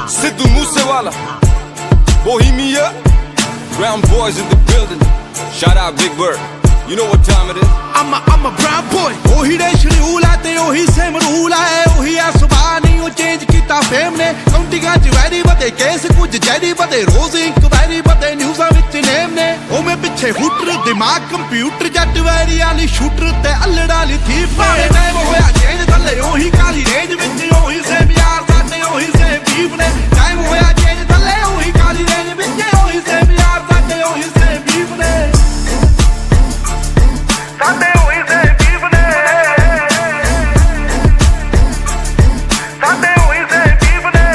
Sidhu Moosewala, Bohemia, Brown boys in the building. Shout out Big Bird. You know what time it is. I'm a brown boy. ओही दे schedule है ते ओही same rule है ओही है सुबह नहीं वो चेंज किता फेम ने काउंटिंगां च वैरी बदे केस कुछ जैरी बदे रोज इंक्वायरी बदे न्यूज़ां विच नेम ने ओ मैं पिछे हुटर दिमाग कंप्यूटर जट वैरी वाली शूटर ते अल्लड़ वाली थीप ने टाइम होया चेंज थल्ले ओही काली रेंज विच ओही सेम यार साडे ओही सेम बीफ ने टाइम होया चेंज थल्ले ओही काली रेंज विच ओही सेम यार साडे ओही सेम बीफ ने साडे ओही सेम बीफ ने साडे ओही सेम बीफ ने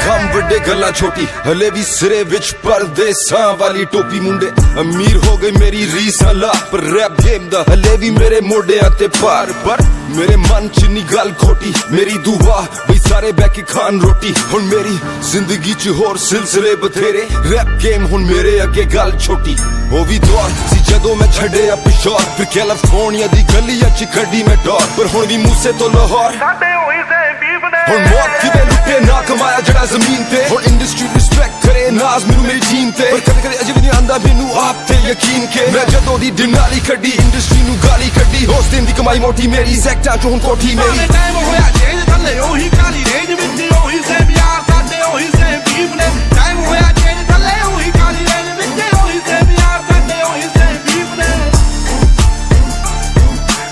ਕੰਮ ਵੱਡੇ ਗੱਲਾਂ ਛੋਟੀ ਹਲੇ ਵੀ ਸਿਰੇ ਵਿੱਚ ਪਰਦੇਸਾਂ ਵਾਲੀ ਟੋਪੀ ਮੁੰਡੇ ਅਮੀਰ ਹੋ ਗਈ ਮੇਰੀ ਰੀਸਾਂ ਲਾ ਪਰ ਰੈਪ ਗੇਮ ਦਾ ਹਲੇ ਵੀ ਮੇਰੇ ਮੋਢਿਆਂ ਤੇ ਭਾਰ ਪਰ ਮੇਰੇ ਮਨ ਚ ਨੀ ਗੱਲ ਖੋਟੀ ਮੇਰੀ ਦੁਆ ਬਈ ਸਾਰੇ ਬਹਿ ਕੇ ਖਾਣ ਰੋਟੀ ਹੁਣ ਮੇਰੀ ਜ਼ਿੰਦਗੀ ਚ ਹੋਰ ਸਿਲਸਿਲੇ ਬਥੇਰੇ ਰੈਪ ਗੇਮ ਹੁਣ ਮੇਰੇ ਅੱਗੇ ਗੱਲ ਛੋਟੀ ਉਹ ਵੀ ਦੌਰ ਸੀ ਜਦੋਂ ਮੈਂ ਛੱਡਿਆ ਪਿਸ਼ੌਰ ਫਿਰ ਕੈਲੀਫੋਰਨੀਆ ਦੀ ਗਲੀਆਂ ਚ ਕੱਢੀ ਮੈਂ ਡੋਰ ਪਰ ਹੁਣ ਵੀ ਮੂਸੇ ਤੋਂ ਲਾਹੌਰ ਸਾਡੇ ਹੋਈ ਸੇ ਬੀਫ ਨੇ ਹੁਣ ਮੌਤ ਕਿਵੇਂ ਲੁੱਟੇ ਨਾ ਕਮਾਇਆ ਜਿਹੜਾ ਜ਼ਮੀਨ ਤੇ ਹੁਣ ਇੰਡਸਟਰੀ ਰਿਸਪੈਕਟ ਕਰੇ ਨਾਜ਼ ਮੈਨੂੰ ਮੇਰੀ ਟੀਮ ਤੇ ਪਰ ਕਦੇ ਕਦੇ ਅਜੇ ਵੀ ਨਹੀਂ ਆਂਦਾ ਮੈਨੂੰ ਆਪ ਤੇ ਯਕੀਨ ਕੇ ਮੈਂ ਜਦੋਂ ਦੀ ਦਿਨਾਲੀ ਕੱਢੀ ਇੰਡਸਟਰੀ ਨੂੰ ਗਾਲੀ ਕੱਢੀ ਉਸ ਦਿਨ ਦੀ ਕਮਾਈ ਮੋਟੀ ਮੇਰੀ ਸੈਕਟਾਂ ਚੋਂ ਹੁਣ ਕੋਠੀ ਮੇਰੀ ਟਾਈਮ ਹੋਇਆ ਚੇਂਜ ਥੱਲੇ ਉਹੀ ਕਾਲੀ ਰੇਂਜ ਵਿੱਚ ਉਹੀ ਸੇਮ ਯਾਰ ਸਾਡੇ ਉਹੀ ਸੇਮ ਬੀਫ ਨੇ ਟਾਈਮ ਹੋਇਆ ਚੇਂਜ ਥੱਲੇ ਉਹੀ ਕਾਲੀ ਰੇਂਜ ਵਿੱਚ ਉਹੀ ਸੇਮ ਯਾਰ ਸਾਡੇ ਉਹੀ ਸੇਮ ਬੀਫ ਨੇ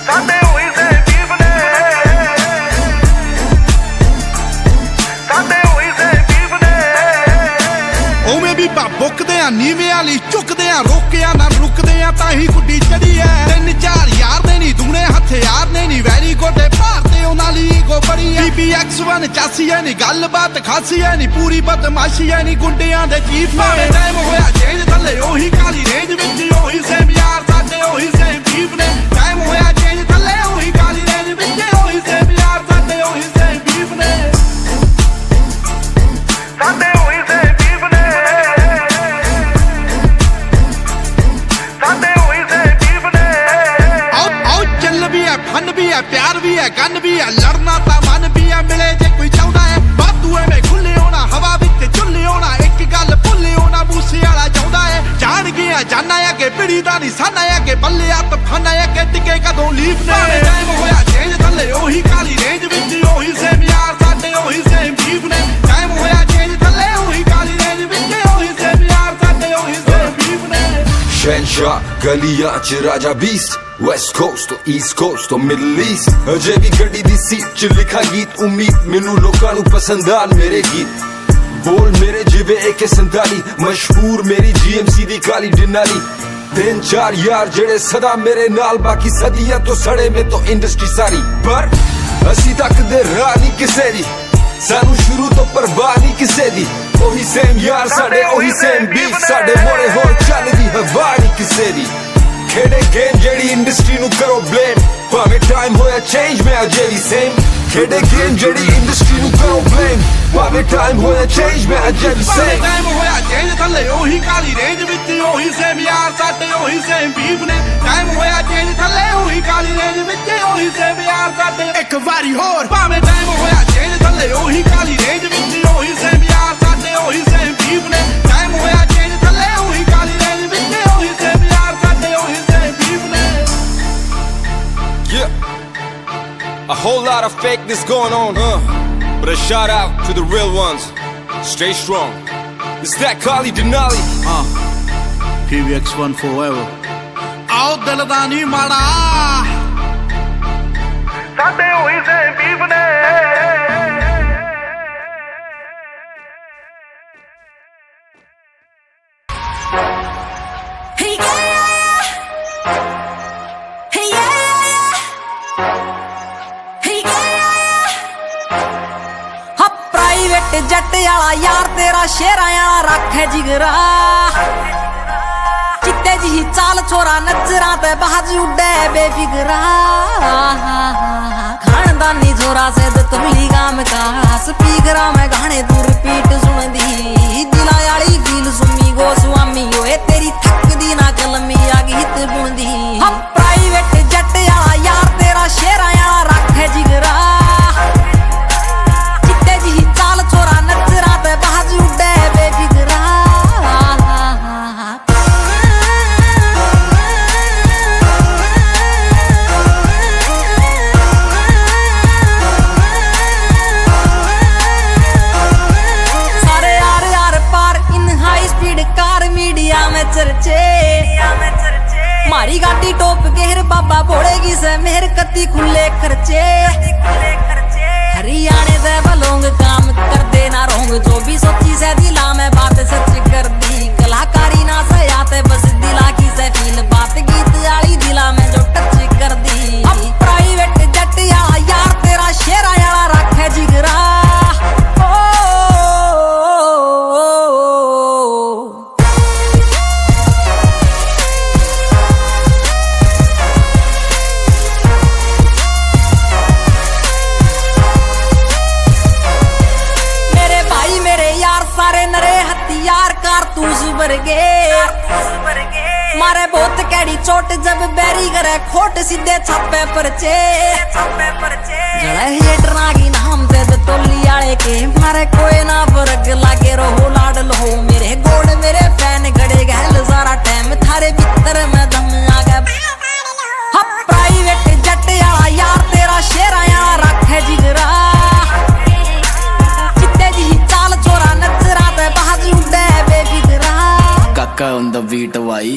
ਸਾਡੇ ਉਹੀ ਸੇਮ ਬੀਫ ਨੇ ਸਾਡੇ ਉਹੀ ਸੇਮ ਬੀਫ ਨੇ ਉਵੇਂ ਵੀ ਬੁੱਕਦੇ ਆ ਨੀਵੇਂ ਵਾਲੀ ਝੁਕਦੇ ਆ ਰੋਕਿਆ ਨਾ ਰੁਕਦੇ ਆ ਤਾਂ ਹੀ ਗੁੱਡੀ ਚੜੀ ਐ 3-4 ਯਾਰ ਦੇ ਨਹੀਂ ਦੂਣੇ ਹਥਿਆਰ ਨੇ ਨਹੀਂ ਵੈਰੀ ਗੋਡੇ ਭਾਰਤੇ ਉਹਨਾਂ ਲਈ ਈਗੋ ਬੜੀ ਐ BBX1 ਚਾਸੀ ਐ ਨਹੀਂ ਗੱਲਬਾਤ ਖਾਸੀ ਐ ਨਹੀਂ ਪੂਰੀ ਬਦਮਾਸ਼ੀ ਐ ਨਹੀਂ ਗੁੰਡਿਆਂ ਦੇ ਚੀਫ ਨੇ ਟਾਈਮ ਹੋਇਆ ਚੇਂਜ ਥੱਲੇ ਉਹੀ ਕਾਲੀ ਰੇਂਜ ਵਿੱਚ ਉਹੀ ਸੇਮ ਯਾਰ ਸਾਡੇ ਉਹੀ ਸੇਮ ਬੀਫ ਨੇ ਟਾਈਮ ਹੋਇਆ ਚੇਂਜ ਥੱਲੇ ਉਹੀ ਕਾਲੀ ਰੇਂਜ ਵਿੱਚ ਉਹੀ ਸੇਮ ਯਾਰ ਸਾਡੇ ਉਹੀ ਸੇਮ ਬੀਫ ਨੇ ਸਾਡੇ ਉਹੀ ਸੇਮ ਬੀਫ ਨੇ ਸਾਡੇ ਉਹੀ ਸੇਮ ਬੀਫ ਨੇ ਆਓ ਚੱਲ ਵੀ ਐ ਫਨ ਵੀ ਐ ਪਿਆਰ ਵੀ ਐ ਗਨ ਵੀ ਐ ਲੜਨਾ ਤਾਂ ਮਨ ਵੀ ਐ ਮਿਲੇ ਜੇ ਕੋਈ ਚਾਹੁੰਦਾ ਐ ਬਾਤੂ ਐਵੇਂ ਖੁੱਲੇ ਹੋਣਾ ਹਵਾ ਵਿੱਚ ਝੁੱਲੇ ਹੋਣਾ ਇੱਕ ਗੱਲ ਭੁੱਲੇ ਹੋਣਾ ਬੂਸੇ ਵਾਲਾ ਚਾਹੁੰਦਾ ਐ ਜਾਣ ਗਿਆ ਜਾਨਾ ਆ ਕੇ ਪਿੜੀ ਦਾ ਨਿਸ਼ਾਨਾ ਆ ਕੇ ਬੱਲੇ ਆ ਤਫਾਨਾ ਆ ਕੇ ਟਿਕੇ ਕਦੋਂ ਲੀਫ ਨੇ ਟਾਈਮ ਹੋਇਆ ਚੇਂਜ ਥੱਲੇ ਉਹੀ ਕਾਲੀ ਰੇਂਜ ਵਿੱਚ ਉਹੀ ਸੇਮ ਯਾਰ ਸਾਡੇ ਉਹੀ ਸੇਮ ਬੀਫ ਨੇ ਟਾਈਮ ਹੋਇਆ ਚੇਂਜ ਥੱਲੇ ਉਹੀ ਕਾਲੀ ਰੇਂਜ ਵਿੱਚ ਉਹੀ ਸੇਮ ਯਾਰ ਸਾਡੇ ਉਹੀ ਸੇਮ ਬੀਫ ਨੇ ਸ਼ਹਿਨਸ਼ਾਹ ਗਲੀਆਂ ਚ ਰਾਜਾ ਬੀਸਟ ਵੈਸਟ ਕੋਸਟ ਤੋਂ ਈਸਟ ਕੋਸਟ ਤੋਂ ਮਿਡਲ ਈਸਟ ਅਜੇ ਵੀ ਗੱਡੀ ਦੀ ਸੀਟ ਚ ਲਿਖਾ ਗੀਤ ਉਮੀਦ ਮੈਨੂੰ ਲੋਕਾਂ ਨੂੰ ਪਸੰਦ ਆਣ ਮੇਰੇ ਗੀਤ ਬੋਲ ਮੇਰੇ ਜਿਵੇਂ AK-47 ਮਸ਼ਹੂਰ ਮੇਰੀ GMC ਦੀ ਕਾਲੀ ਡਿਨਾਲੀ 3-4 ਯਾਰ ਜਿਹੜੇ ਸਦਾ ਮੇਰੇ ਨਾਲ ਬਾਕੀ ਸਦੀਆਂ ਤੋਂ ਸੜੇ ਮੇ ਤੋਂ ਇੰਡਸਟਰੀ ਸਾਰੀ ਪਰ ਅਸੀਂ ਤੱਕਦੇ ਰਾਹ ਨਹੀਂ ਕਿਸੇ ਦੀ ਸਾਨੂੰ ਸ਼ੁਰੂ ਤੋਂ ਪਰਵਾਹ ਨਹੀਂ ਕਿਸੇ ਦੀ ਉਹੀ ਸੇਮ ਯਾਰ ਸਾਡੇ ਉਹੀ ਸੇਮ ਬੀਫ ਸਾਡੇ ਮੋੜੇ ਹੋਰ ਚੱਲਦੀ ਹਵਾ ਨਹੀਂ ਕਿਸੇ ਦੀ ਖੇਡੇ ਗੇਮ ਜਿਹੜੀ ਇੰਡਸਟਰੀ ਨੂੰ ਕਰੋ ਬਲੇਮ ਭਾਵੇਂ ਟਾਈਮ ਹੋਇਆ ਚੇਂਜ ਮੈਂ ਅਜੇ ਵੀ ਸੇਮ ਖੇਡੇ ਗੇਮ ਜਿਹੜੀ ਇੰਡਸਟਰੀ ਨੂੰ ਕਰੋ ਬਲੇਮ ਭਾਵੇਂ ਟਾਈਮ ਹੋਇਆ ਚੇਂਜ ਮੈਂ ਅਜੇ ਵੀ ਸੇਮ ਟਾਈਮ ਹੋਇਆ ਚੇਂਜ ਥੱਲੇ ਉਹੀ ਕਾਲੀ ਰੇਂਜ ਵਿੱਚ ਉਹੀ ਸੇਮ ਯਾਰ ਸਾਡੇ ਉਹੀ ਸੇਮ ਬੀਫ ਨੇ ਟਾਈਮ ਹੋਇਆ ਚੇਂਜ ਥੱਲੇ ਉਹੀ ਕਾਲੀ ਰੇਂਜ ਵਿੱਚ ਉਹੀ ਸੇਮ ਯਾਰ ਸਾਡੇ ਇੱਕ ਵਾਰੀ ਹੋਰ ਭਾਵੇਂ ਟਾਈਮ ਹੋਇਆ ਚੇਂਜ ਥੱਲੇ ਉਹੀ ਕਾਲੀ ਰੇਂਜ ਵਿੱਚ ਉਹੀ ਸੇਮ ਯਾਰ ਸਾਡੇ ਉਹੀ ਸੇਮ ਬੀਫ ਨੇ ਟਾਈਮ ਹੋਇਆ ਚੇਂਜ ਥੱਲੇ ਉਹੀ ਕਾਲੀ ਰੇਂਜ ਵਿੱਚ ਉਹੀ ਸੇਮ ਯਾਰ ਸਾਡੇ ਉਹੀ ਸੇਮ ਬੀਫ ਨੇ Yeah, a whole lot of fakeness going on, but a shout out to the real ones. Stay strong. It's that Kali Denali. PBX1 forever. ਆਓ ਦਿਲ ਦਾ ਨਹੀਂ ਮਾੜਾ ਸਾਡੇ ਹੋਈ ਸੇ ਬੀਫ ਨੇ ਜੱਟ ਵਾਲਾ ਯਾਰ ਤੇਰਾ ਸ਼ੇਰਾਂ ਵਾਲਾ ਰੱਖੇ ਜਿਗਰਾ ਚਿੱਟੇ ਜਿਹੀ ਚਾਲ ਛੋਰਾ ਨਜ਼ਰਾਂ ਤੇ ਬਾਜ ਉੱਡੇ ਬੇਫਿਕਰਾ ਖਾਨਦਾਨੀ ਛੋਰਾ ਸੇਦ ਤੁਰਲੀ ਗਾਮ ਕਾ ਸਪੀਕਰਾਂ ਮੈਂ ਗਾਣੇ ਤੂੰ ਰਿਪੀਟ ਸੁਣਦੀ ਦਿਲਾਂ ਵਾਲੀ ਗੀਲ ਸੁਮੀ ਗੋਸਵਾਮੀ ਓਏ ਤੇਰੀ ਥੱਕਦੀ ਨਾ ਕਲਮੀ ਆ ਗੀਤ ਬੁਣਦੀ ਹਮ ਪ੍ਰਾਈਵੇਟ ਜੱਟ ਵਾਲਾ ਯਾਰ ਤੇਰਾ ਸ਼ੇਰਾਂ ਵਾਲਾ ਰੱਖੇ ਜਿਗਰਾ ਚਿੱਟੇ ਜਿਹੀ ਚਾਲ ਛੋਰਾ ਨਜ਼ਰਾਂ लागी से मेहर कती खुले खर्चे हरियाणे दे बलोंग काम कर देना रोंग जो भी सोची से दिला में बात सच कर दी कलाकारी ना से आते बस दिला की से फील बात गीत आली दिला में जो टच कर दी अब प्राइवेट जट यार तेरा शेरा यारा रखे जिगरा मारे बहुत कैडी चोट जब बैरी करे खोट सीधे छापे परचे जड़े हेटना की नाम दे दे तोली आले के मारे कोई ना फर्क लागे रहो लाड लो मेरे गोड़ मेरे फैन गड़े गहल सारा टाइम थारे भीतर में दम आ गया प्राइवेट जट यारा यार तेरा शेरा यार रखे जिगरा चित्ते जी चाल चोरा नजरा ते बाज उड़े बेफिकरा काका on the beat भाई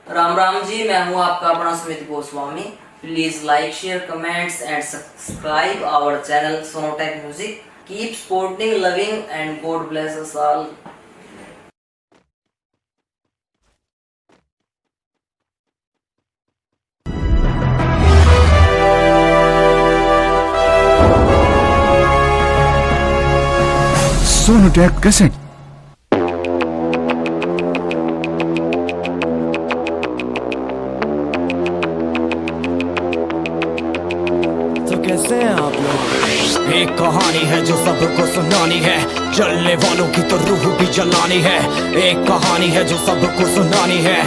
राम राम जी, मैं हूं आपका अपना Sumit Goswami. Please like share comments and subscribe our channel Sonotek music. Keep supporting loving and god bless us all. Sonotek cassette. कैसे हैं आप लोग? एक कहानी है जो सबको सुनानी है, चलने वालों की तो रूह भी जलानी है। एक कहानी है जो सबको सुनानी है,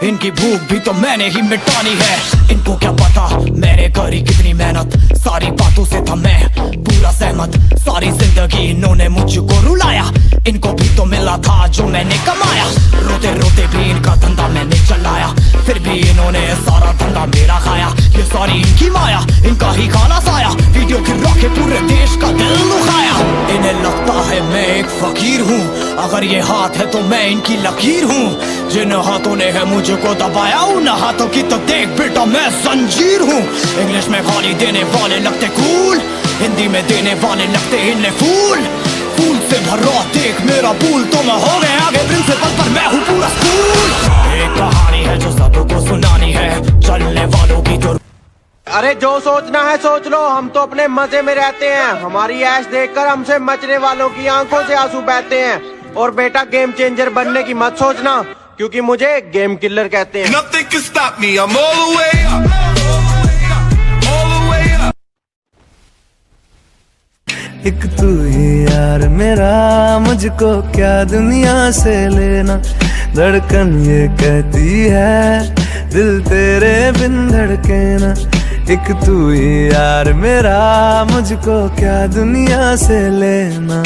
इनकी भूख भी तो मैंने ही मिटानी है। इनको क्या पता मैंने करी कितनी मेहनत, सारी बातों से था मैं पूरा सहमत। सारी जिंदगी इन्होंने मुझको रुलाया, इनको भी तो मिला था जो मैंने कमाया। रोते रोते भी इनका धंधा मैंने चलाया, फिर भी इन्होंने सारा धंधा मेरा खाया। ये सारी इनकी माया, इनका ही खाना साया, वीडियो गिरा के पूरे देश का दिल दुखाया। इन्हें लगता है मैं एक फकीर हूँ, अगर ये हाथ है तो मैं इनकी लकीर हूँ। जिन हाथों ने है मुझको दबाया, उन हाथों की तो देख बेटा मैं जंजीर हूँ। इंग्लिश में गाली देने वाले लगते कूल, हिंदी में देने वाले लगते इन्हें फूल। फूल से भरा देख मेरा पूल, तो मैं हो गया आगे प्रिंसिपल पर मैं हूँ पूरा स्कूल। एक कहानी है जो सबको सुनानी है, चलने वालों की तो। अरे जो सोचना है सोच लो, हम तो अपने मजे में रहते हैं। हमारी ऐश देखकर हमसे मचने वालों की आंखों से आंसू बहते हैं। और बेटा गेम चेंजर बनने की मत सोचना, क्योंकि मुझे गेम किलर कहते हैं। Nothing can stop me, I'm all the way up, all the way up. एक तू ही यार मेरा, मुझको क्या दुनिया से लेना। धड़कन ये कहती है दिल तेरे बिन धड़के ना। एक तू ही यार मेरा, मुझको क्या दुनिया से लेना।